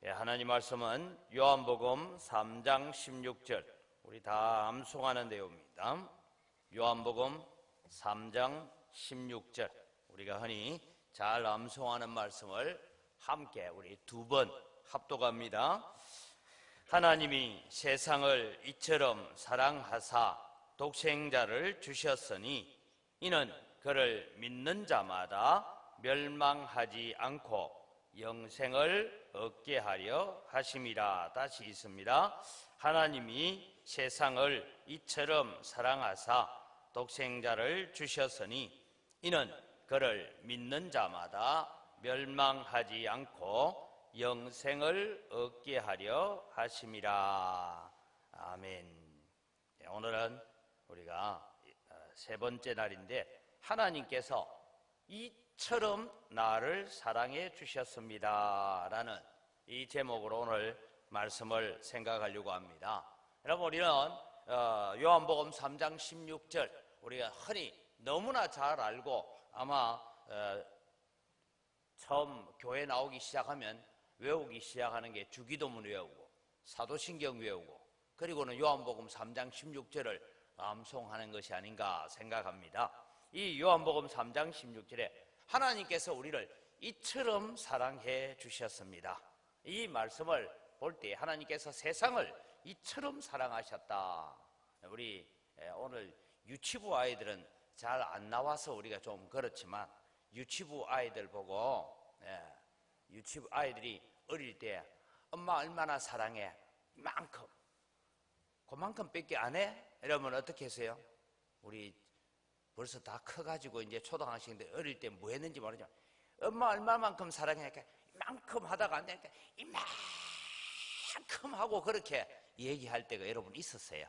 하나님 말씀은 요한복음 3장 16절, 우리 다 암송하는 내용입니다. 요한복음 3장 16절, 우리가 흔히 잘 암송하는 말씀을 함께 우리 두 번 합독합니다. 하나님이 세상을 이처럼 사랑하사 독생자를 주셨으니 이는 그를 믿는 자마다 멸망하지 않고 영생을 얻게 하려 하심이라. 다시 있습니다. 하나님이 세상을 이처럼 사랑하사 독생자를 주셨으니 이는 그를 믿는 자마다 멸망하지 않고 영생을 얻게 하려 하심이라. 아멘. 오늘은 우리가 세 번째 날인데, 하나님께서 이처럼 나를 사랑해 주셨습니다 라는 이 제목으로 오늘 말씀을 생각하려고 합니다. 여러분, 우리는 요한복음 3장 16절 우리가 흔히 너무나 잘 알고, 아마 처음 교회 나오기 시작하면 외우기 시작하는 게 주기도문 외우고 사도신경 외우고, 그리고는 요한복음 3장 16절을 암송하는 것이 아닌가 생각합니다. 이 요한복음 3장 16절에 하나님께서 우리를 이처럼 사랑해 주셨습니다, 이 말씀을 볼 때 하나님께서 세상을 이처럼 사랑하셨다. 우리 오늘 유치부 아이들은 잘 안 나와서 우리가 좀 그렇지만, 유치부 아이들 보고 유치부 아이들이 어릴 때 엄마 얼마나 사랑해, 이만큼, 그만큼 밖에 안 해? 이러면 어떻게 하세요? 우리 벌써 다 커가지고 이제 초등학생인데 어릴 때 뭐 했는지 모르지만, 엄마 얼마만큼 사랑하니까 이만큼 하다가 안 되니까 이만큼 하고 그렇게 얘기할 때가 여러분 있었어요.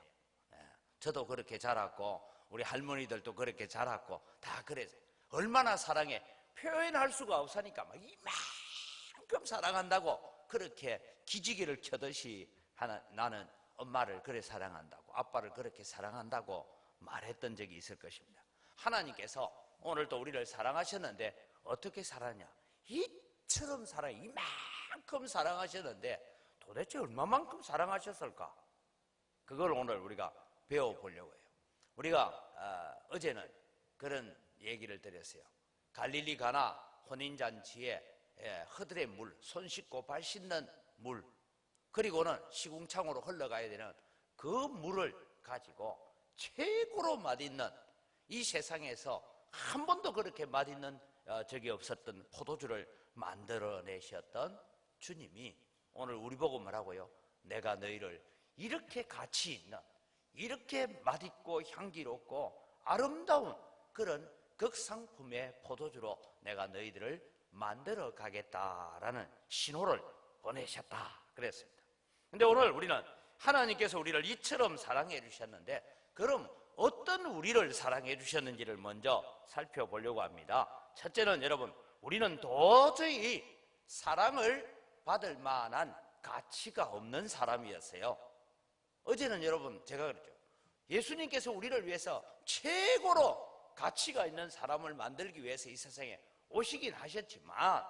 저도 그렇게 자랐고 우리 할머니들도 그렇게 자랐고 다 그래서 얼마나 사랑해 표현할 수가 없으니까 막 이만큼 사랑한다고 그렇게 기지개를 켜듯이 나는 엄마를 그래 사랑한다고, 아빠를 그렇게 사랑한다고 말했던 적이 있을 것입니다. 하나님께서 오늘도 우리를 사랑하셨는데 어떻게 사랑하냐? 이처럼 사랑해, 이만큼 사랑하셨는데 도대체 얼마만큼 사랑하셨을까? 그걸 오늘 우리가 배워보려고 해요. 우리가 어제는 그런 얘기를 드렸어요. 갈릴리 가나 혼인잔치에 허들의 물, 손 씻고 발 씻는 물, 그리고는 시궁창으로 흘러가야 되는 그 물을 가지고 최고로 맛있는, 이 세상에서 한 번도 그렇게 맛있는 적이 없었던 포도주를 만들어내셨던 주님이 오늘 우리 보고 뭐라고요? 내가 너희를 이렇게 가치 있는, 이렇게 맛있고 향기롭고 아름다운 그런 극상품의 포도주로 내가 너희들을 만들어 가겠다라는 신호를 보내셨다 그랬습니다. 근데 오늘 우리는 하나님께서 우리를 이처럼 사랑해 주셨는데, 그럼 어떤 우리를 사랑해 주셨는지를 먼저 살펴보려고 합니다. 첫째는 여러분, 우리는 도저히 사랑을 받을 만한 가치가 없는 사람이었어요. 어제는 여러분 제가 그랬죠. 예수님께서 우리를 위해서 최고로 가치가 있는 사람을 만들기 위해서 이 세상에 오시긴 하셨지만,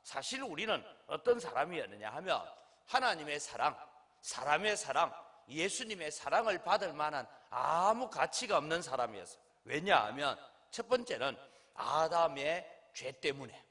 사실 우리는 어떤 사람이었느냐 하면 하나님의 사랑, 사람의 사랑, 예수님의 사랑을 받을 만한 아무 가치가 없는 사람이었어요. 왜냐하면 첫 번째는 아담의 죄 때문에,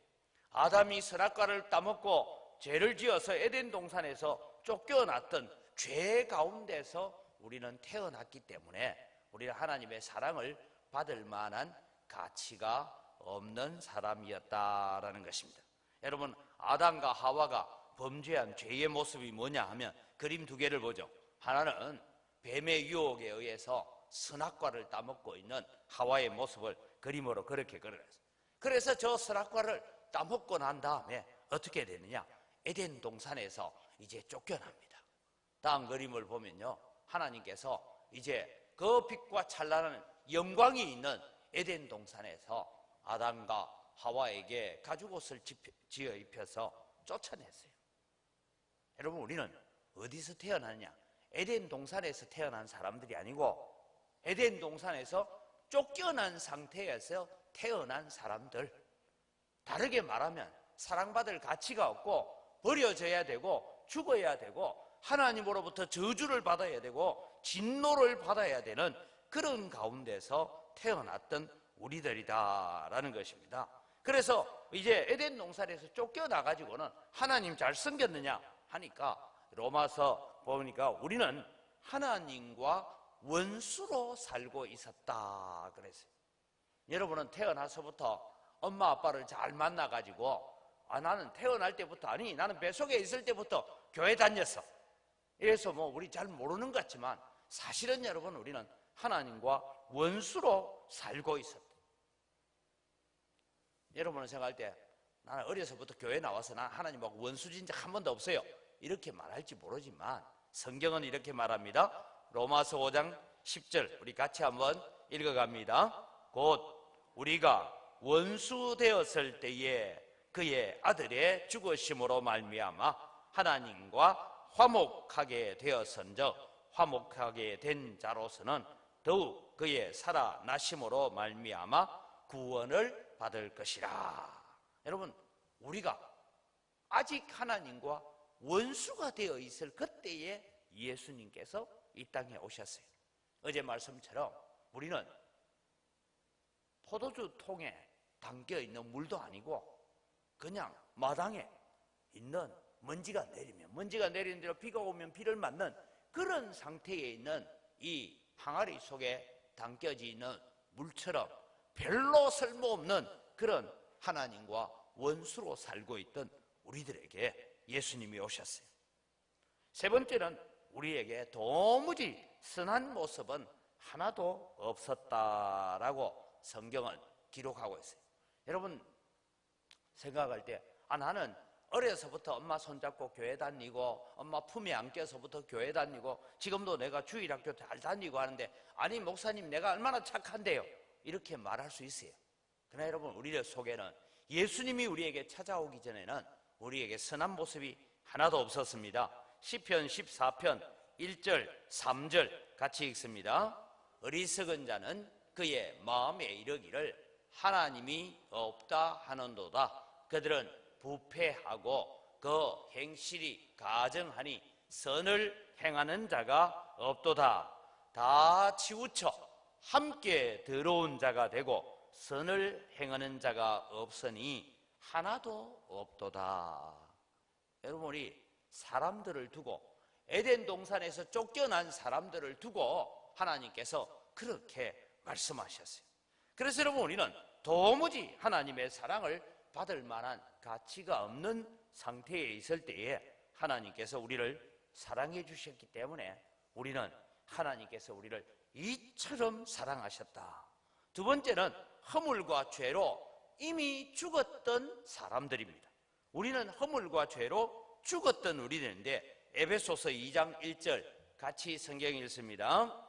아담이 선악과를 따먹고 죄를 지어서 에덴 동산에서 쫓겨났던 죄 가운데서 우리는 태어났기 때문에 우리는 하나님의 사랑을 받을 만한 가치가 없는 사람이었다라는 것입니다. 여러분, 아담과 하와가 범죄한 죄의 모습이 뭐냐 하면 그림 두 개를 보죠. 하나는 뱀의 유혹에 의해서 선악과를 따먹고 있는 하와의 모습을 그림으로 그렇게 그려놨어요. 그래서 저 선악과를 따먹고 난 다음에 어떻게 되느냐? 에덴 동산에서 이제 쫓겨납니다. 다음 그림을 보면요, 하나님께서 이제 그 빛과 찬란한 영광이 있는 에덴 동산에서 아담과 하와에게 가죽옷을 지어 입혀서 쫓아냈어요. 여러분, 우리는 어디서 태어났냐? 에덴 동산에서 태어난 사람들이 아니고 에덴 동산에서 쫓겨난 상태에서 태어난 사람들. 다르게 말하면 사랑받을 가치가 없고 버려져야 되고 죽어야 되고 하나님으로부터 저주를 받아야 되고 진노를 받아야 되는 그런 가운데서 태어났던 우리들이다라는 것입니다. 그래서 이제 에덴 동산에서 쫓겨나가지고는 하나님 잘 섬겼느냐 하니까 로마서 보니까 우리는 하나님과 원수로 살고 있었다 그랬어요. 여러분은 태어나서부터 엄마 아빠를 잘 만나가지고 나는 태어날 때부터 아니 나는 뱃속에 있을 때부터 교회 다녔어. 이래서 뭐 우리 잘 모르는 것 같지만 사실은 여러분 우리는 하나님과 원수로 살고 있었다. 여러분은 생각할 때 나는 어려서부터 교회 나와서 난 하나님하고 원수진 적 한 번도 없어요 이렇게 말할지 모르지만 성경은 이렇게 말합니다. 로마서 5장 10절 우리 같이 한번 읽어갑니다. 곧 우리가 원수 되었을 때에 그의 아들의 죽으심으로 말미암아 하나님과 화목하게 되었은즉 화목하게 된 자로서는 더욱 그의 살아나심으로 말미암아 구원을 받을 것이라. 여러분 우리가 아직 하나님과 원수가 되어 있을 그때에 예수님께서 이 땅에 오셨어요. 어제 말씀처럼 우리는 포도주 통에 담겨있는 물도 아니고 그냥 마당에 있는 먼지가 내리는 대로 비가 오면 비를 맞는 그런 상태에 있는 이 항아리 속에 담겨져 있는 물처럼 별로 쓸모없는 그런 하나님과 원수로 살고 있던 우리들에게 예수님이 오셨어요. 세 번째는 우리에게 도무지 선한 모습은 하나도 없었다라고 성경은 기록하고 있어요. 여러분 생각할 때 나는 어려서부터 엄마 손잡고 교회 다니고 엄마 품에 안겨서부터 교회 다니고 지금도 내가 주일학교 잘 다니고 하는데 아니 목사님 내가 얼마나 착한데요 이렇게 말할 수 있어요. 그러나 여러분 우리들 속에는 예수님이 우리에게 찾아오기 전에는 우리에게 선한 모습이 하나도 없었습니다. 시편 14편 1절 3절 같이 읽습니다. 어리석은 자는 그의 마음에 이르기를 하나님이 없다 하는도다. 그들은 부패하고 그 행실이 가증하니 선을 행하는 자가 없도다. 다 치우쳐 함께 더러운 자가 되고 선을 행하는 자가 없으니 하나도 없도다. 여러분 우리 사람들을 두고 에덴 동산에서 쫓겨난 사람들을 두고 하나님께서 그렇게 말씀하셨어요. 그래서 여러분 우리는 도무지 하나님의 사랑을 받을 만한 가치가 없는 상태에 있을 때에 하나님께서 우리를 사랑해 주셨기 때문에 우리는 하나님께서 우리를 이처럼 사랑하셨다. 두 번째는 허물과 죄로 이미 죽었던 사람들입니다. 우리는 허물과 죄로 죽었던 우리들인데 에베소서 2장 1절 같이 성경 읽습니다.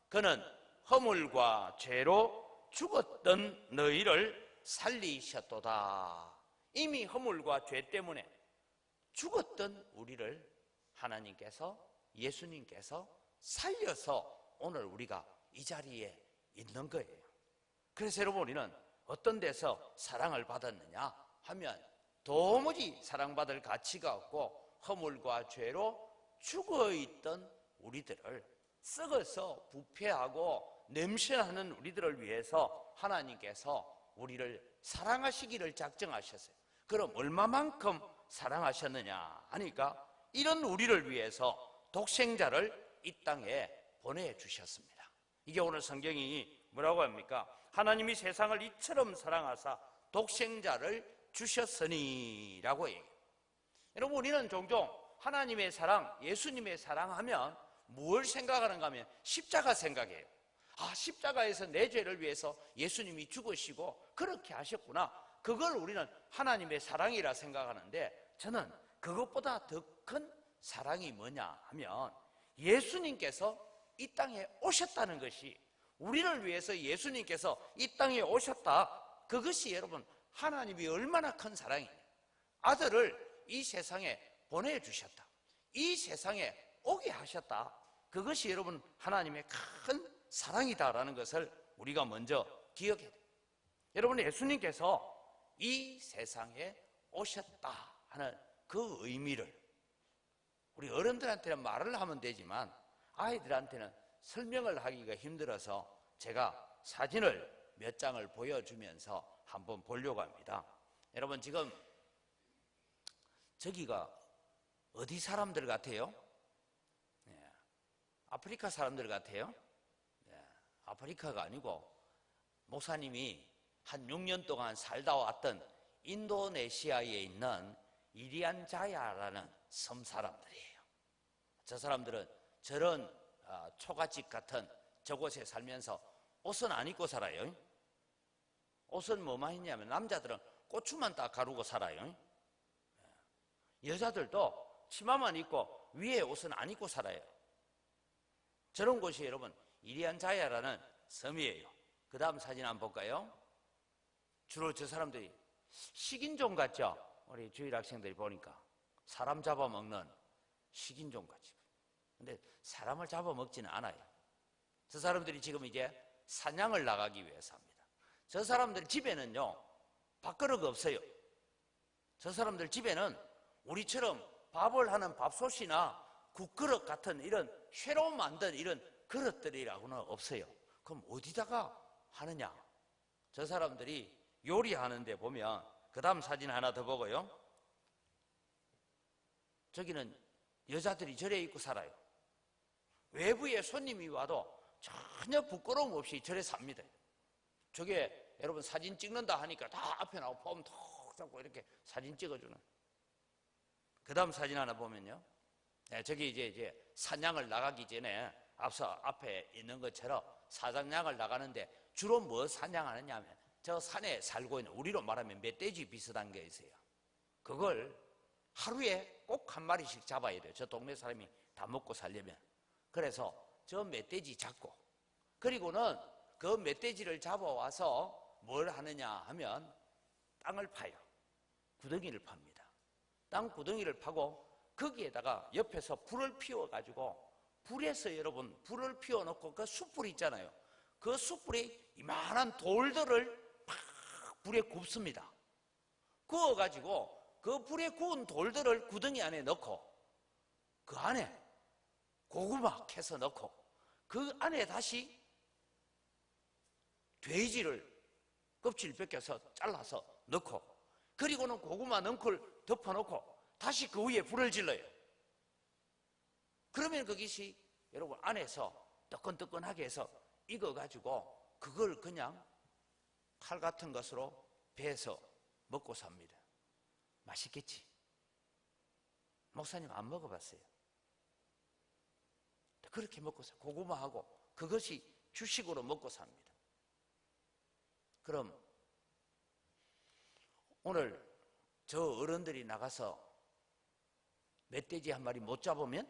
그는 허물과 죄로 죽었던 너희를 살리셨도다. 이미 허물과 죄 때문에 죽었던 우리를 하나님께서 예수님께서 살려서 오늘 우리가 이 자리에 있는 거예요. 그래서 여러분 우리는 어떤 데서 사랑을 받았느냐 하면 도무지 사랑받을 가치가 없고 허물과 죄로 죽어있던 우리들을 썩어서 부패하고 냄새나는 우리들을 위해서 하나님께서 우리를 사랑하시기를 작정하셨어요. 그럼 얼마만큼 사랑하셨느냐 하니까 이런 우리를 위해서 독생자를 이 땅에 보내주셨습니다. 이게 오늘 성경이 뭐라고 합니까? 하나님이 세상을 이처럼 사랑하사 독생자를 주셨으니 라고 얘기해요. 여러분 우리는 종종 하나님의 사랑, 예수님의 사랑하면 뭘 생각하는가 하면 십자가 생각해요. 십자가에서 내 죄를 위해서 예수님이 죽으시고 그렇게 하셨구나. 그걸 우리는 하나님의 사랑이라 생각하는데 저는 그것보다 더 큰 사랑이 뭐냐 하면 예수님께서 이 땅에 오셨다는 것이, 우리를 위해서 예수님께서 이 땅에 오셨다, 그것이 여러분 하나님이 얼마나 큰 사랑이냐. 아들을 이 세상에 보내주셨다, 이 세상에 오게 하셨다, 그것이 여러분 하나님의 큰 사랑이다라는 것을 우리가 먼저 기억해야 돼요. 여러분 예수님께서 이 세상에 오셨다 하는 그 의미를 여러분들한테는 말을 하면 되지만 아이들한테는 설명을 하기가 힘들어서 제가 사진을 몇 장을 보여주면서 한번 보려고 합니다. 여러분, 지금 저기가 어디 사람들 같아요? 아프리카 사람들 같아요? 아프리카가 아니고 목사님이 한 6년 동안 살다 왔던 인도네시아에 있는 이리안 자야라는 섬 사람들이에요. 저 사람들은 저런 초가집 같은 저곳에 살면서 옷은 안 입고 살아요. 옷은 뭐만 입냐면 남자들은 고추만 딱 가르고 살아요. 여자들도 치마만 입고 위에 옷은 안 입고 살아요. 저런 곳이 여러분 이리안 자야라는 섬이에요. 그 다음 사진 한번 볼까요? 주로 저 사람들이 식인종 같죠? 우리 주일 학생들이 보니까 사람 잡아먹는 식인종 같죠. 근데 사람을 잡아먹지는 않아요. 저 사람들이 지금 이제 사냥을 나가기 위해서 합니다. 저 사람들 집에는요 밥그릇 없어요. 저 사람들 집에는 우리처럼 밥을 하는 밥솥이나 국그릇 같은 이런 쇠로 만든 이런 그릇들이라고는 없어요. 그럼 어디다가 하느냐? 저 사람들이 요리하는데 보면 그 다음 사진 하나 더 보고요. 저기는 여자들이 절에 입고 살아요. 외부에 손님이 와도 전혀 부끄러움 없이 절에 삽니다. 저게 여러분 사진 찍는다 하니까 다 앞에 나오고 폼 턱 잡고 이렇게 사진 찍어주는. 그 다음 사진 하나 보면요. 저기 이제 사냥을 나가기 전에 앞서 앞에 있는 것처럼 사냥을 나가는데 주로 뭐 사냥하느냐 하면 저 산에 살고 있는 우리로 말하면 멧돼지 비슷한 게 있어요. 그걸 하루에 꼭 한 마리씩 잡아야 돼요. 저 동네 사람이 다 먹고 살려면. 그래서 저 멧돼지 잡고 그리고는 그 멧돼지를 잡아와서 뭘 하느냐 하면 땅을 파요. 구덩이를 팝니다. 땅 구덩이를 파고 거기에다가 옆에서 불을 피워가지고 불에서 여러분 불을 피워놓고 그 숯불 있잖아요. 그 숯불이 이만한 돌들을 팍 불에 굽습니다. 구워가지고 그 불에 구운 돌들을 구덩이 안에 넣고 그 안에 고구마 캐서 넣고 그 안에 다시 돼지를 껍질 벗겨서 잘라서 넣고 그리고는 고구마 능쿨 덮어놓고 다시 그 위에 불을 질러요. 그러면 그것이 여러분 안에서 뜨끈뜨끈하게 해서 익어가지고 그걸 그냥 칼 같은 것으로 베서 먹고 삽니다. 맛있겠지? 목사님 안 먹어봤어요. 그렇게 먹고 사 고구마하고 그것이 주식으로 먹고 삽니다. 그럼 오늘 저 어른들이 나가서 멧돼지 한 마리 못 잡으면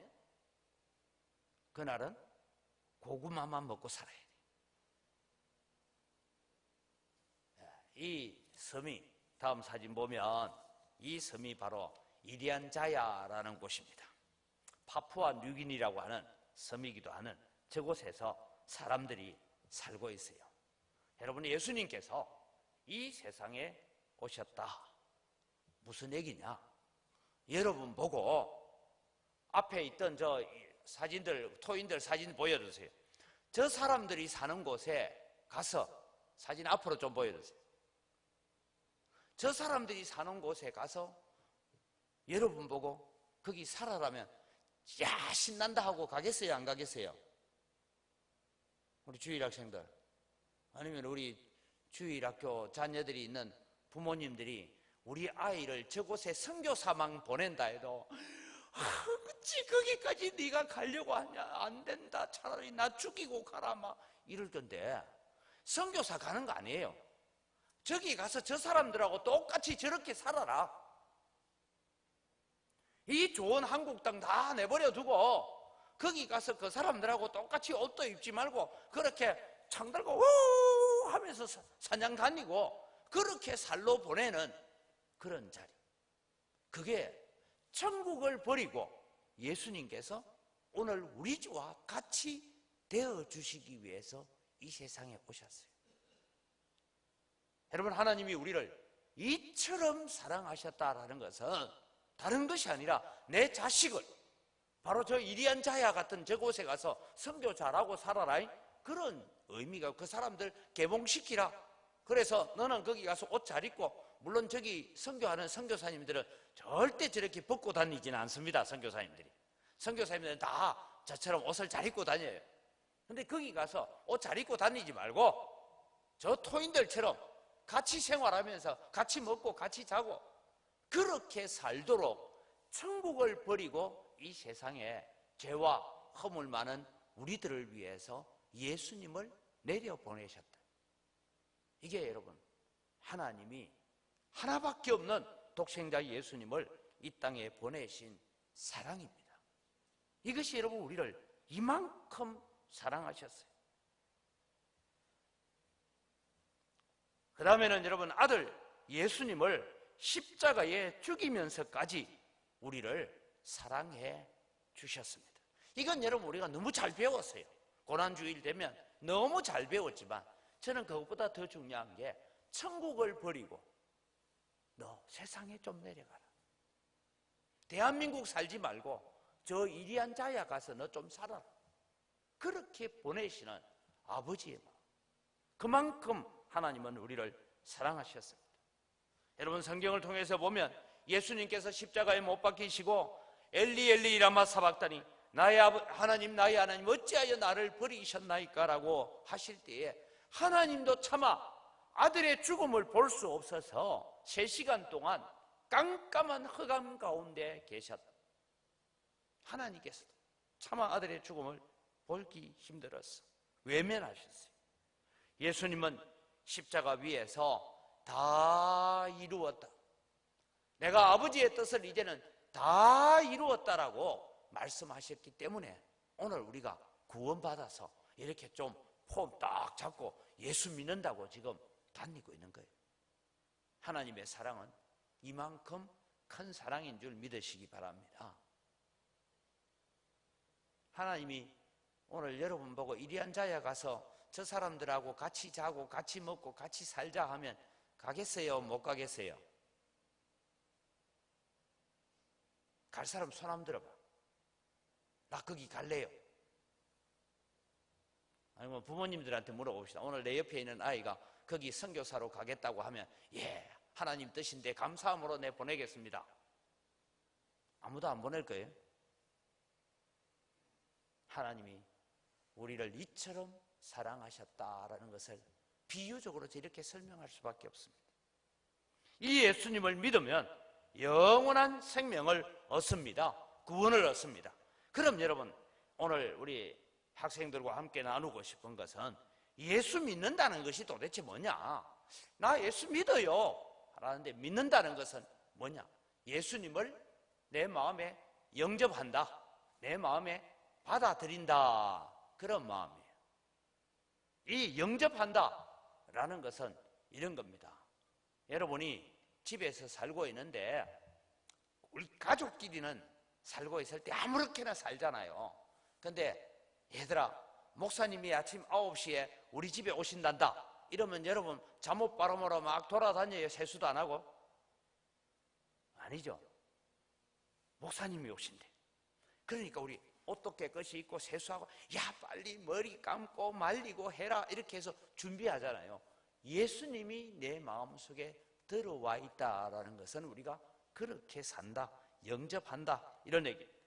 그날은 고구마만 먹고 살아야 돼요. 이 섬이 다음 사진 보면 이 섬이 바로 이리안 자야라는 곳입니다. 파푸아 뉴기니라고 하는 섬이기도 하는 저곳에서 사람들이 살고 있어요. 여러분 예수님께서 이 세상에 오셨다. 무슨 얘기냐? 여러분 보고 앞에 있던 저 사진들 토인들 사진 보여주세요. 저 사람들이 사는 곳에 가서 사진 앞으로 좀 보여주세요. 저 사람들이 사는 곳에 가서 여러분 보고 거기 살아라면 야 신난다 하고 가겠어요? 안 가겠어요? 우리 주일학생들 아니면 우리 주일학교 자녀들이 있는 부모님들이 우리 아이를 저곳에 선교사만 보낸다 해도 어찌 거기까지 네가 가려고 하냐? 안 된다. 차라리 나 죽이고 가라 막 이럴 건데 선교사 가는 거 아니에요. 저기 가서 저 사람들하고 똑같이 저렇게 살아라. 이 좋은 한국 땅 다 내버려 두고 거기 가서 그 사람들하고 똑같이 옷도 입지 말고 그렇게 창 들고 우 하면서 사냥 다니고 그렇게 살로 보내는 그런 자리. 그게 천국을 버리고 예수님께서 오늘 우리와 같이 되어 주시기 위해서 이 세상에 오셨어요. 여러분 하나님이 우리를 이처럼 사랑하셨다라는 것은 다른 것이 아니라 내 자식을 바로 저 이리안 자야 같은 저곳에 가서 선교 잘하고 살아라, 그런 의미가, 그 사람들 개봉시키라. 그래서 너는 거기 가서 옷 잘 입고, 물론 저기 선교하는 선교사님들은 절대 저렇게 벗고 다니지는 않습니다. 선교사님들은 다 저처럼 옷을 잘 입고 다녀요. 근데 거기 가서 옷 잘 입고 다니지 말고 저 토인들처럼 같이 생활하면서 같이 먹고 같이 자고 그렇게 살도록 천국을 버리고 이 세상에 죄와 허물 많은 우리들을 위해서 예수님을 내려보내셨다. 이게 여러분, 하나님이 하나밖에 없는 독생자 예수님을 이 땅에 보내신 사랑입니다. 이것이 여러분 우리를 이만큼 사랑하셨어요. 그 다음에는 여러분, 아들 예수님을 십자가에 죽이면서까지 우리를 사랑해 주셨습니다. 이건 여러분 우리가 너무 잘 배웠어요. 고난주일 되면 너무 잘 배웠지만 저는 그것보다 더 중요한 게, 천국을 버리고 너 세상에 좀 내려가라. 대한민국 살지 말고 저 이리안 자야 가서 너 좀 살아라. 그렇게 보내시는 아버지의 마음. 그만큼 하나님은 우리를 사랑하셨습니다. 여러분, 성경을 통해서 보면 예수님께서 십자가에 못 박히시고 엘리 엘리 라마 사박다니, 나의 하나님 나의 하나님 어찌하여 나를 버리셨나이까 라고 하실 때에 하나님도 차마 아들의 죽음을 볼 수 없어서 3시간 동안 깜깜한 흑암 가운데 계셨다. 하나님께서도 차마 아들의 죽음을 보기 힘들었어. 외면하셨어요. 예수님은 십자가 위에서 다 이루었다, 내가 아버지의 뜻을 이제는 다 이루었다라고 말씀하셨기 때문에 오늘 우리가 구원받아서 이렇게 좀 폼 딱 잡고 예수 믿는다고 지금 다니고 있는 거예요. 하나님의 사랑은 이만큼 큰 사랑인 줄 믿으시기 바랍니다. 하나님이 오늘 여러분 보고 이리안 자야 가서 저 사람들하고 같이 자고 같이 먹고 같이 살자 하면 가겠어요? 못 가겠어요? 갈 사람 손 한번 들어봐. 나 거기 갈래요. 아니면 부모님들한테 물어봅시다. 오늘 내 옆에 있는 아이가 거기 선교사로 가겠다고 하면, 예, 하나님 뜻인데 감사함으로 내 보내겠습니다. 아무도 안 보낼 거예요. 하나님이 우리를 이처럼 사랑하셨다라는 것을 비유적으로 이렇게 설명할 수밖에 없습니다. 이 예수님을 믿으면 영원한 생명을 얻습니다. 구원을 얻습니다. 그럼 여러분, 오늘 우리 학생들과 함께 나누고 싶은 것은, 예수 믿는다는 것이 도대체 뭐냐? 나 예수 믿어요 라는데 믿는다는 것은 뭐냐? 예수님을 내 마음에 영접한다, 내 마음에 받아들인다, 그런 마음이에요. 이 영접한다 라는 것은 이런 겁니다. 여러분이 집에서 살고 있는데 우리 가족끼리는 살고 있을 때 아무렇게나 살잖아요. 근데 얘들아, 목사님이 아침 9시에 우리 집에 오신단다 이러면 여러분 잠옷 바람으로 막 돌아다녀요? 세수도 안 하고? 아니죠. 목사님이 오신대. 그러니까 우리 옷도 깨끗이 입고 세수하고, 야 빨리 머리 감고 말리고 해라 이렇게 해서 준비하잖아요. 예수님이 내 마음속에 들어와 있다라는 것은 우리가 그렇게 산다, 영접한다, 이런 얘기입니다.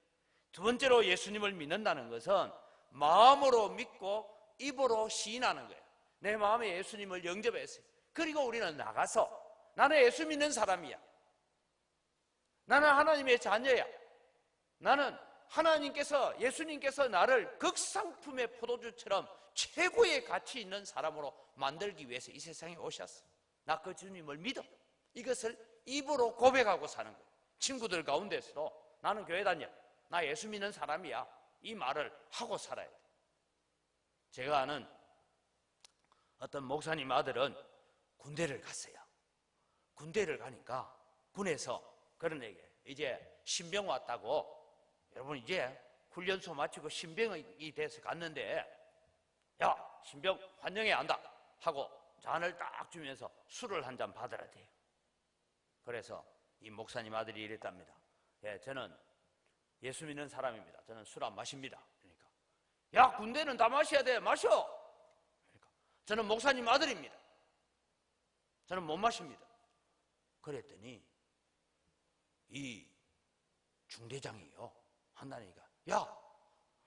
두 번째로 예수님을 믿는다는 것은 마음으로 믿고 입으로 시인하는 거예요. 내 마음에 예수님을 영접했어요. 그리고 우리는 나가서 나는 예수 믿는 사람이야, 나는 하나님의 자녀야, 나는 하나님께서, 예수님께서 나를 극상품의 포도주처럼 최고의 가치 있는 사람으로 만들기 위해서 이 세상에 오셨어. 나 그 주님을 믿어. 이것을 입으로 고백하고 사는 거예요. 친구들 가운데서도 나는 교회 다녀, 나 예수 믿는 사람이야, 이 말을 하고 살아야 돼. 제가 아는 어떤 목사님 아들은 군대를 갔어요. 군대를 가니까 군에서 그런 얘기예요. 이제 신병 왔다고, 여러분 이제 훈련소 마치고 신병이 돼서 갔는데, 야 신병 환영해야 한다 하고 잔을 딱 주면서 술을 한 잔 받아야 돼요. 그래서 이 목사님 아들이 이랬답니다. 예, 저는 예수 믿는 사람입니다. 저는 술 안 마십니다. 그러니까 야, 군대는 다 마셔야 돼. 마셔. 그러니까 저는 목사님 아들입니다. 저는 못 마십니다. 그랬더니 이 중대장이요 한다니까, 야,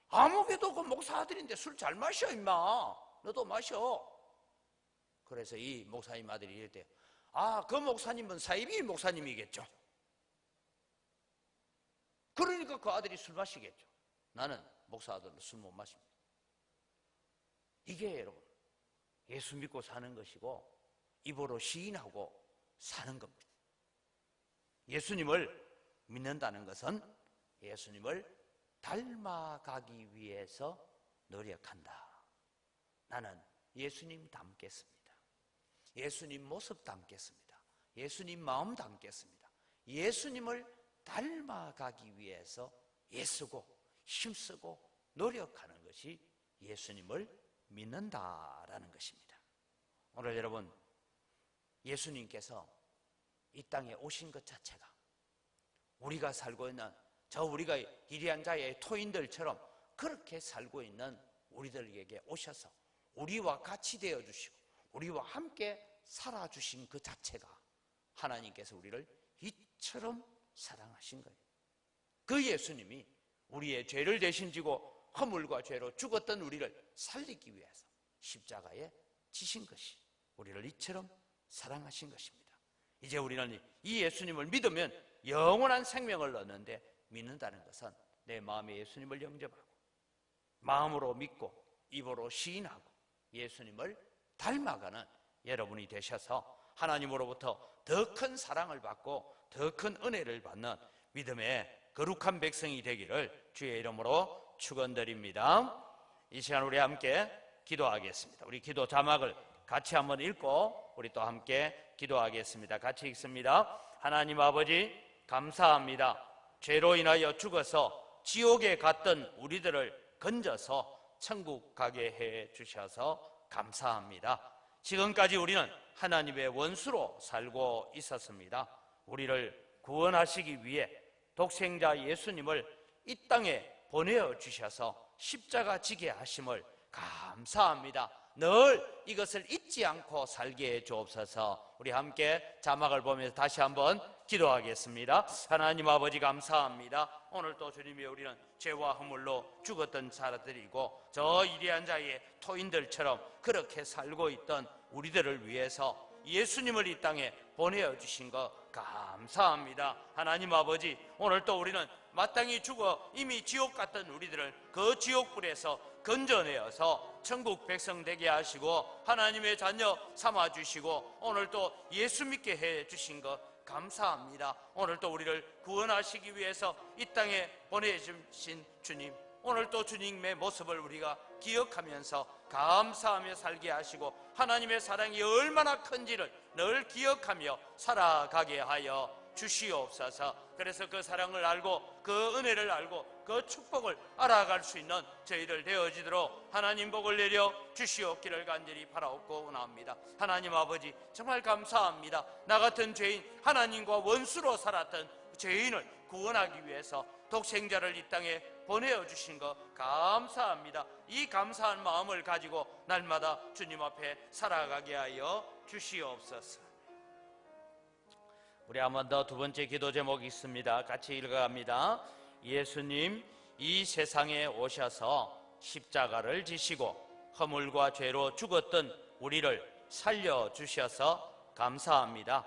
아무개도 그 목사 아들인데 술 잘 마셔 임마. 너도 마셔. 그래서 이 목사님 아들이 이럴 때, 아, 그 목사님은 사이비 목사님이겠죠. 그러니까 그 아들이 술 마시겠죠. 나는 목사 아들로 술 못 마십니다. 이게 여러분 예수 믿고 사는 것이고 입으로 시인하고 사는 겁니다. 예수님을 믿는다는 것은 예수님을 닮아가기 위해서 노력한다. 나는 예수님 닮겠습니다. 예수님 모습 닮겠습니다. 예수님 마음 닮겠습니다. 예수님을 닮아가기 위해서 애쓰고 힘쓰고 노력하는 것이 예수님을 믿는다라는 것입니다. 오늘 여러분, 예수님께서 이 땅에 오신 것 자체가 우리가 살고 있는 우리가 이리한 자의 토인들처럼 그렇게 살고 있는 우리들에게 오셔서 우리와 같이 되어주시고 우리와 함께 살아주신 그 자체가 하나님께서 우리를 이처럼 사랑하신 거예요. 그 예수님이 우리의 죄를 대신 지고 허물과 죄로 죽었던 우리를 살리기 위해서 십자가에 지신 것이 우리를 이처럼 사랑하신 것입니다. 이제 우리는 이 예수님을 믿으면 영원한 생명을 얻는데, 믿는다는 것은 내 마음에 예수님을 영접하고 마음으로 믿고 입으로 시인하고 예수님을 닮아가는 여러분이 되셔서 하나님으로부터 더 큰 사랑을 받고 더 큰 은혜를 받는 믿음의 거룩한 백성이 되기를 주의 이름으로 축원드립니다. 이 시간 우리 함께 기도하겠습니다. 우리 기도 자막을 같이 한번 읽고 우리 또 함께 기도하겠습니다. 같이 읽습니다. 하나님 아버지, 감사합니다. 죄로 인하여 죽어서 지옥에 갔던 우리들을 건져서 천국 가게 해 주셔서 감사합니다. 지금까지 우리는 하나님의 원수로 살고 있었습니다. 우리를 구원하시기 위해 독생자 예수님을 이 땅에 보내어 주셔서 십자가 지게 하심을 감사합니다. 늘 이것을 잊지 않고 살게 해 주옵소서. 우리 함께 자막을 보면서 다시 한번 기도하겠습니다. 하나님 아버지, 감사합니다. 오늘 또 주님이 우리는 죄와 허물로 죽었던 자들이고 저 이리한 자의 토인들처럼 그렇게 살고 있던 우리들을 위해서 예수님을 이 땅에 보내어 주신 것 감사합니다. 하나님 아버지, 오늘 또 우리는 마땅히 죽어 이미 지옥 갔던 우리들을 그 지옥불에서 건져내어서 천국 백성 되게 하시고 하나님의 자녀 삼아주시고 오늘 또 예수 믿게 해주신 것 감사합니다. 오늘 또 우리를 구원하시기 위해서 이 땅에 보내주신 주님, 오늘 또 주님의 모습을 우리가 기억하면서 감사하며 살게 하시고 하나님의 사랑이 얼마나 큰지를 늘 기억하며 살아가게 하여 주시옵소서. 그래서 그 사랑을 알고 그 은혜를 알고 그 축복을 알아갈 수 있는 저희들 되어지도록 하나님 복을 내려 주시옵기를 간절히 바라옵고 원합니다. 하나님 아버지, 정말 감사합니다. 나 같은 죄인, 하나님과 원수로 살았던 죄인을 구원하기 위해서 독생자를 이 땅에 보내어 주신 것 감사합니다. 이 감사한 마음을 가지고 날마다 주님 앞에 살아가게 하여 주시옵소서. 우리 한 번 더 두 번째 기도 제목이 있습니다. 같이 읽어갑니다. 예수님, 이 세상에 오셔서 십자가를 지시고 허물과 죄로 죽었던 우리를 살려주셔서 감사합니다.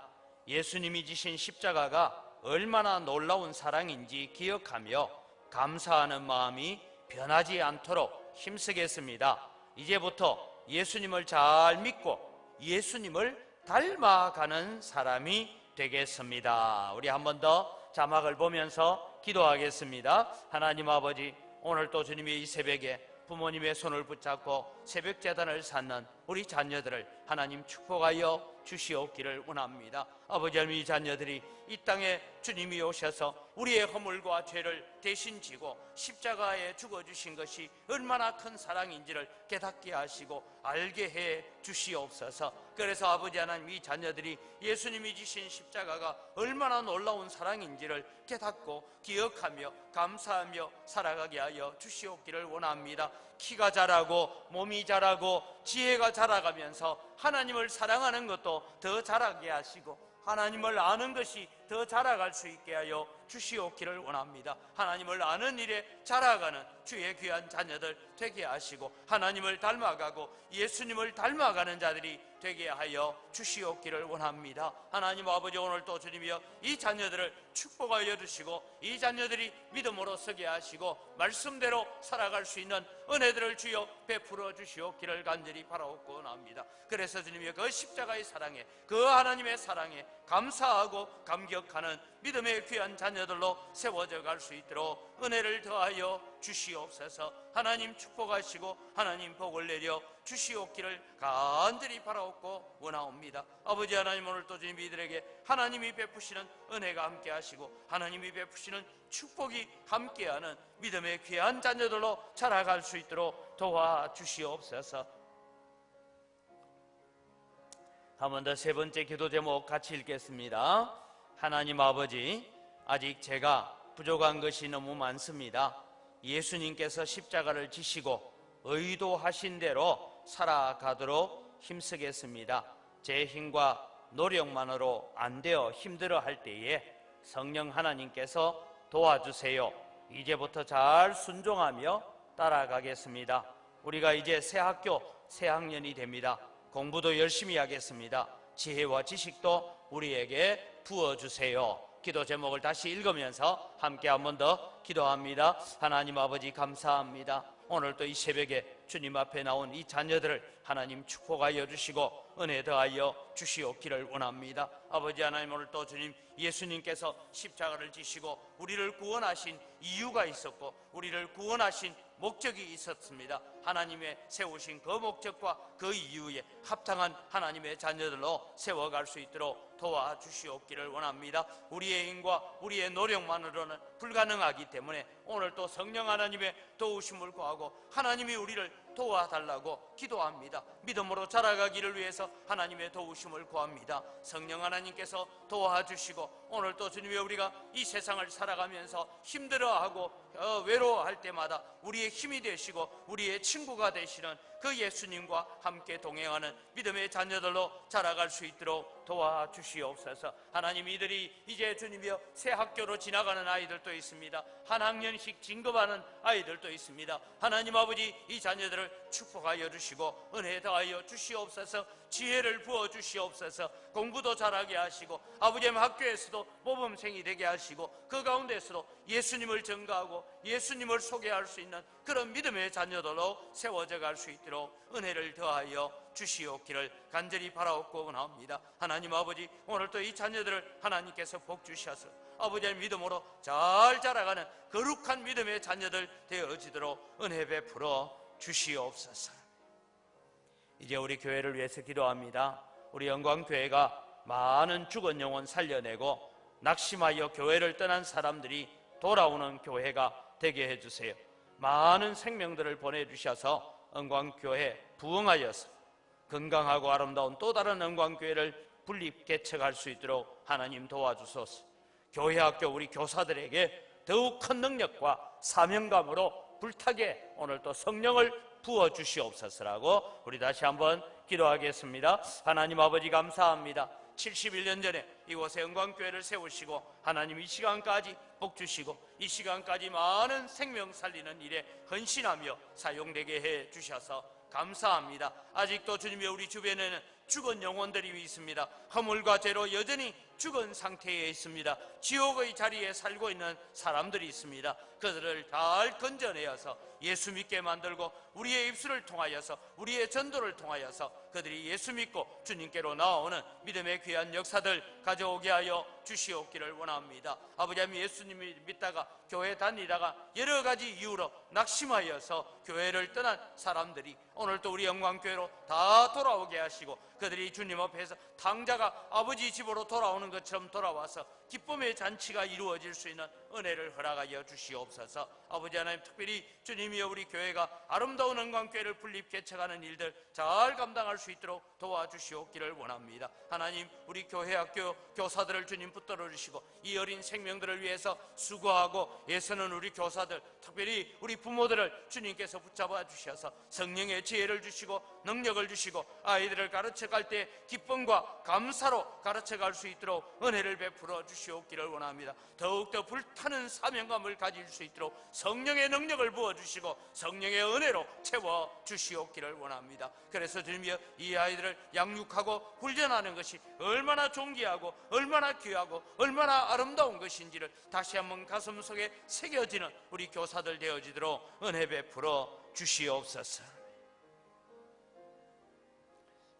예수님이 지신 십자가가 얼마나 놀라운 사랑인지 기억하며 감사하는 마음이 변하지 않도록 힘쓰겠습니다. 이제부터 예수님을 잘 믿고 예수님을 닮아가는 사람이 되겠습니다. 우리 한 번 더 자막을 보면서 기도하겠습니다. 하나님 아버지, 오늘 또 주님이 이 새벽에 부모님의 손을 붙잡고 새벽 제단을 쌓는 우리 자녀들을 하나님 축복하여 주시옵기를 원합니다. 아버지 하나님, 이 자녀들이 이 땅에 주님이 오셔서 우리의 허물과 죄를 대신 지고 십자가에 죽어주신 것이 얼마나 큰 사랑인지를 깨닫게 하시고 알게 해 주시옵소서. 그래서 아버지 하나님, 이 자녀들이 예수님이 지신 십자가가 얼마나 놀라운 사랑인지를 깨닫고 기억하며 감사하며 살아가게 하여 주시옵기를 원합니다. 키가 자라고 몸이 자라고 지혜가 자라가면서 하나님을 사랑하는 것도 더 자라게 하시고 하나님을 아는 것이 더 자라갈 수 있게 하여 주시옵기를 원합니다. 하나님을 아는 일에 자라가는 주의 귀한 자녀들 되게 하시고 하나님을 닮아가고 예수님을 닮아가는 자들이 되게 하여 주시옵기를 원합니다. 하나님 아버지, 오늘 또 주님이여 이 자녀들을 축복하여 주시고 이 자녀들이 믿음으로 서게 하시고 말씀대로 살아갈 수 있는 은혜들을 주여 베풀어 주시옵기를 간절히 바라옵고 원합니다. 그래서 주님이여 그 십자가의 사랑에, 그 하나님의 사랑에 감사하고 감격하는 믿음의 귀한 자녀들로 세워져 갈 수 있도록 은혜를 더하여 주시옵소서. 하나님 축복하시고 하나님 복을 내려 주시옵기를 간절히 바라옵고 원하옵니다. 아버지 하나님, 오늘 또 주님 이들에게 하나님이 베푸시는 은혜가 함께 하시고 하나님이 베푸시는 축복이 함께하는 믿음의 귀한 자녀들로 자라갈 수 있도록 도와주시옵소서. 한 번 더 세 번째 기도 제목 같이 읽겠습니다. 하나님 아버지, 아직 제가 부족한 것이 너무 많습니다. 예수님께서 십자가를 지시고 의도하신 대로 살아가도록 힘쓰겠습니다. 제 힘과 노력만으로 안 되어 힘들어할 때에 성령 하나님께서 도와주세요. 이제부터 잘 순종하며 따라가겠습니다. 우리가 이제 새 학교 새 학년이 됩니다. 공부도 열심히 하겠습니다. 지혜와 지식도 우리에게 부어주세요. 기도 제목을 다시 읽으면서 함께 한 번 더 기도합니다. 하나님 아버지, 감사합니다. 오늘 또 이 새벽에 주님 앞에 나온 이 자녀들을 하나님 축복하여 주시고 은혜 더하여 주시옵기를 원합니다. 아버지 하나님, 오늘 또 주님 예수님께서 십자가를 지시고 우리를 구원하신 이유가 있었고 우리를 구원하신 목적이 있었습니다. 하나님의 세우신 그 목적과 그 이유에 합당한 하나님의 자녀들로 세워갈 수 있도록 도와주시옵기를 원합니다. 우리의 힘과 우리의 노력만으로는 불가능하기 때문에 오늘 또 성령 하나님의 도우심을 구하고 하나님이 우리를 도와달라고 기도합니다. 믿음으로 자라가기를 위해서 하나님의 도우심을 구합니다. 성령 하나님께서 도와주시고 오늘 또 주님이 우리가 이 세상을 살아가면서 힘들어하고 외로워할 때마다 우리의 힘이 되시고 우리의 친구가 되시는 그 예수님과 함께 동행하는 믿음의 자녀들로 자라갈 수 있도록 도와주시옵소서. 하나님, 이들이 이제 주님이여 새 학교로 지나가는 아이들도 있습니다. 한 학년씩 진급하는 아이들도 있습니다. 하나님 아버지, 이 자녀들을 축복하여 주시고 은혜 더하여 주시옵소서. 지혜를 부어 주시옵소서. 공부도 잘하게 하시고 아버지 학교에서도 모범생이 되게 하시고 그 가운데서도 예수님을 전가하고 예수님을 소개할 수 있는 그런 믿음의 자녀들로 세워져 갈 수 있도록 은혜를 더하여 주시옵기를 간절히 바라옵고 원합니다. 하나님 아버지, 오늘 또 이 자녀들을 하나님께서 복 주셔서 아버지의 믿음으로 잘 자라가는 거룩한 믿음의 자녀들 되어지도록 은혜 베풀어 주시옵소서. 이제 우리 교회를 위해서 기도합니다. 우리 영광교회가 많은 죽은 영혼 살려내고 낙심하여 교회를 떠난 사람들이 돌아오는 교회가 되게 해주세요. 많은 생명들을 보내주셔서 영광교회 부흥하여서 건강하고 아름다운 또 다른 영광교회를 분립 개척할 수 있도록 하나님 도와주소서. 교회학교 우리 교사들에게 더욱 큰 능력과 사명감으로 불타게 오늘 또 성령을 부어주시옵소서라고 우리 다시 한번 기도하겠습니다. 하나님 아버지, 감사합니다. 71년 전에 이곳에 영광교회를 세우시고 하나님 이 시간까지 복 주시고 이 시간까지 많은 생명 살리는 일에 헌신하며 사용되게 해 주셔서 감사합니다. 아직도 주님의 우리 주변에는 죽은 영혼들이 있습니다. 허물과 죄로 여전히 죽은 상태에 있습니다. 지옥의 자리에 살고 있는 사람들이 있습니다. 그들을 잘 건져내어서 예수 믿게 만들고 우리의 입술을 통하여서 우리의 전도를 통하여서 그들이 예수 믿고 주님께로 나오는 믿음의 귀한 역사들 가져오게 하여 주시옵기를 원합니다. 아버지 하나님, 예수님을 믿다가 교회 다니다가 여러 가지 이유로 낙심하여서 교회를 떠난 사람들이 오늘 또 우리 영광교회로 다 돌아오게 하시고, 그들이 주님 앞에서 탕자가 아버지 집으로 돌아오는 것처럼 돌아와서 기쁨의 잔치가 이루어질 수 있는 은혜를 허락하여 주시옵소서. 아버지 하나님, 특별히 주님이여 우리 교회가 아름다운 영광교회를 분립 개척하는 일들 잘 감당할 수 있도록 도와주시옵기를 원합니다. 하나님, 우리 교회 학교 교사들을 주님 붙들어 주시고, 이 어린 생명들을 위해서 수고하고 애쓰는 우리 교사들, 특별히 우리 부모들을 주님께서 붙잡아 주셔서 성령의 지혜를 주시고 능력을 주시고 아이들을 가르쳐갈 때 기쁨과 감사로 가르쳐갈 수 있도록 은혜를 베풀어 주시옵기를 원합니다. 더욱더 불타는 사명감을 가질 수 있도록 성령의 능력을 부어주시고 성령의 은혜로 채워주시옵기를 원합니다. 그래서 주님이여, 이 아이들을 양육하고 훈련하는 것이 얼마나 존귀하고 얼마나 귀하고 얼마나 아름다운 것인지를 다시 한번 가슴 속에 새겨지는 우리 교사들 되어지도록 은혜 베풀어 주시옵소서.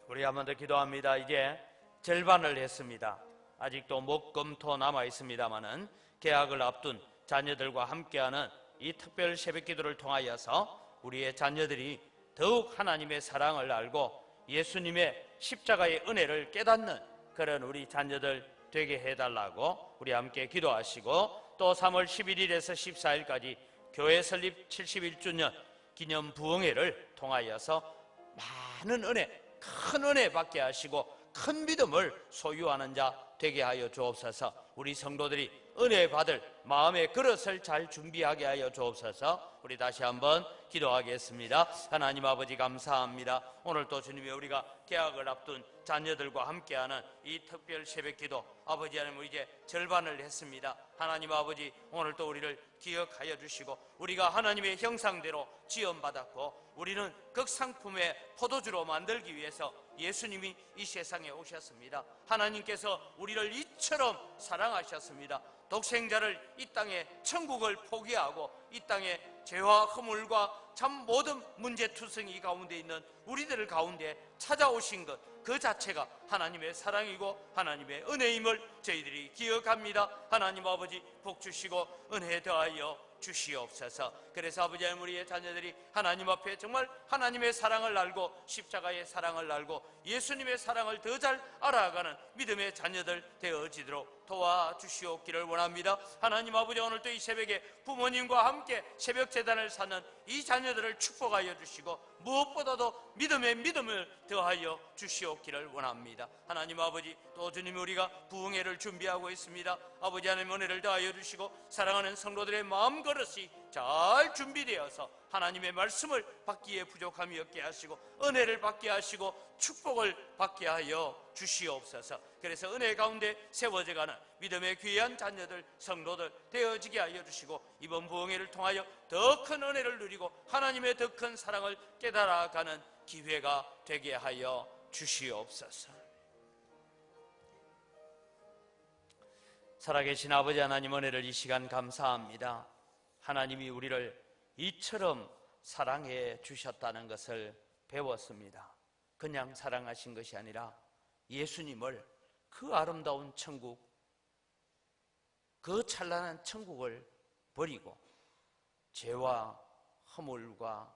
우리 한 번 더 기도합니다. 이제 절반을 했습니다. 아직도 목, 금, 토 남아 있습니다마는 개학을 앞둔 자녀들과 함께하는 이 특별 새벽 기도를 통하여서 우리의 자녀들이 더욱 하나님의 사랑을 알고 예수님의 십자가의 은혜를 깨닫는 그런 우리 자녀들 되게 해달라고 우리 함께 기도하시고, 또 3월 11일에서 14일까지 교회 설립 71주년 기념 부흥회를 통하여서 많은 은혜, 큰 은혜 받게 하시고 큰 믿음을 소유하는 자 되게 하여 주옵소서. 우리 성도들이 은혜 받을 마음의 그릇을 잘 준비하게 하여 주옵소서. 우리 다시 한번 기도하겠습니다. 하나님 아버지, 감사합니다. 오늘 또 주님이 우리가 개학을 앞둔 자녀들과 함께하는 이 특별 새벽 기도, 아버지 하나님, 이제 절반을 했습니다. 하나님 아버지, 오늘 또 우리를 기억하여 주시고 우리가 하나님의 형상대로 지음받았고 우리는 극상품의 포도주로 만들기 위해서 예수님이 이 세상에 오셨습니다. 하나님께서 우리를 이처럼 사랑하셨습니다. 독생자를 이 땅에 천국을 포기하고 이 땅에 죄와 허물과 참 모든 문제투성이 가운데 있는 우리들 가운데 찾아오신 것 그 자체가 하나님의 사랑이고 하나님의 은혜임을 저희들이 기억합니다. 하나님 아버지, 복 주시고 은혜 더하여 주시옵소서. 그래서 아버지 하나님, 우리의 자녀들이 하나님 앞에 정말 하나님의 사랑을 알고 십자가의 사랑을 알고 예수님의 사랑을 더 잘 알아가는 믿음의 자녀들 되어지도록 도와주시옵기를 원합니다. 하나님 아버지, 오늘 또 이 새벽에 부모님과 함께 새벽 제단을 사는 이 자녀들을 축복하여 주시고 무엇보다도 믿음의 믿음을 더하여 주시옵기를 원합니다. 하나님 아버지, 또 주님, 우리가 부흥회를 준비하고 있습니다. 아버지 하나님, 은혜를 더하여 주시고 사랑하는 성도들의 마음 그릇이 잘 준비되어서 하나님의 말씀을 받기에 부족함이 없게 하시고 은혜를 받게 하시고 축복을 받게 하여 주시옵소서. 그래서 은혜 가운데 세워져가는 믿음의 귀한 자녀들, 성도들 되어지게 하여 주시고 이번 부흥회를 통하여 더 큰 은혜를 누리고 하나님의 더 큰 사랑을 깨달아가는 기회가 되게 하여 주시옵소서. 살아계신 아버지 하나님, 은혜를 이 시간 감사합니다. 하나님이 우리를 이처럼 사랑해 주셨다는 것을 배웠습니다. 그냥 사랑하신 것이 아니라 예수님을, 그 아름다운 천국, 그 찬란한 천국을 버리고 죄와 허물과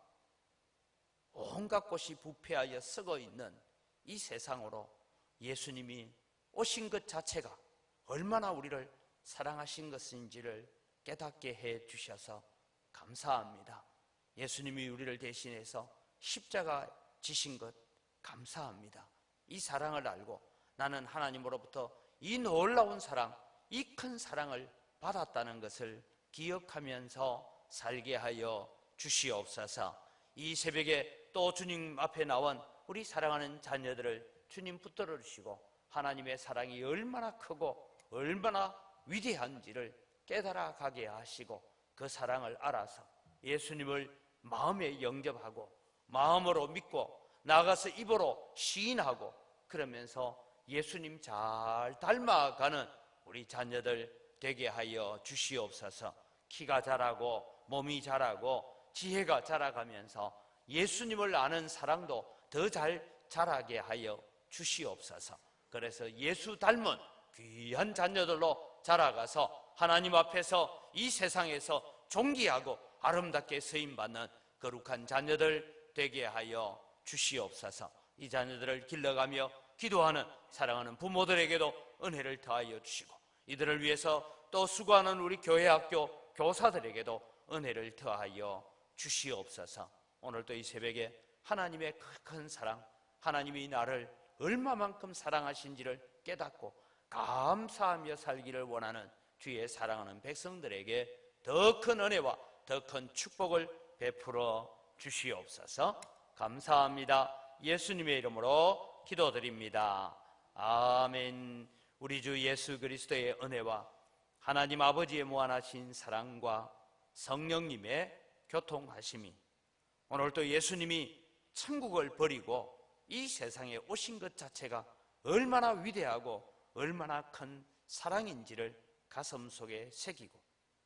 온갖 것이 부패하여 썩어 있는 이 세상으로 예수님이 오신 것 자체가 얼마나 우리를 사랑하신 것인지를 깨닫게 해 주셔서 감사합니다. 예수님이 우리를 대신해서 십자가 지신 것 감사합니다. 이 사랑을 알고 나는 하나님으로부터 이 놀라운 사랑, 이 큰 사랑을 받았다는 것을 기억하면서 살게 하여 주시옵소서. 이 새벽에 또 주님 앞에 나온 우리 사랑하는 자녀들을 주님 붙들어 주시고 하나님의 사랑이 얼마나 크고 얼마나 위대한지를 깨달아 가게 하시고 그 사랑을 알아서 예수님을 마음에 영접하고 마음으로 믿고 나가서 입으로 시인하고 그러면서 예수님 잘 닮아가는 우리 자녀들 되게 하여 주시옵소서. 키가 자라고 몸이 자라고 지혜가 자라가면서 예수님을 아는 사랑도 더 잘 자라게 하여 주시옵소서. 그래서 예수 닮은 귀한 자녀들로 자라가서 하나님 앞에서 이 세상에서 존귀하고 아름답게 쓰임받는 거룩한 자녀들 되게 하여 주시옵소서. 이 자녀들을 길러가며 기도하는 사랑하는 부모들에게도 은혜를 더하여 주시고, 이들을 위해서 또 수고하는 우리 교회 학교 교사들에게도 은혜를 더하여 주시옵소서. 오늘도 이 새벽에 하나님의 큰 사랑, 하나님이 나를 얼마만큼 사랑하신지를 깨닫고 감사하며 살기를 원하는 주의 사랑하는 백성들에게 더 큰 은혜와 더 큰 축복을 베풀어 주시옵소서. 감사합니다. 예수님의 이름으로 기도드립니다. 아멘. 우리 주 예수 그리스도의 은혜와 하나님 아버지의 무한하신 사랑과 성령님의 교통하심이, 오늘도 예수님이 천국을 버리고 이 세상에 오신 것 자체가 얼마나 위대하고 얼마나 큰 사랑인지를 가슴속에 새기고,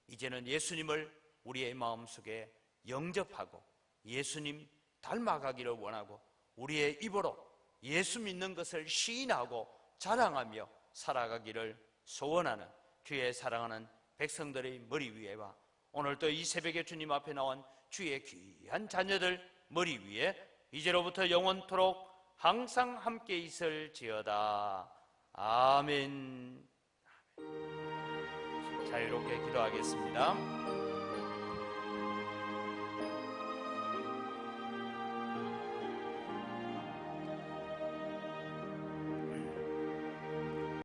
이제는 예수님을 우리의 마음속에 영접하고 예수님 닮아가기를 원하고, 우리의 입으로 예수 믿는 것을 시인하고 자랑하며 살아가기를 소원하는 주의 사랑하는 백성들의 머리 위에와 오늘도 이 새벽에 주님 앞에 나온 주의 귀한 자녀들 머리 위에 이제로부터 영원토록 항상 함께 있을지어다. 아멘. 자유롭게 기도하겠습니다.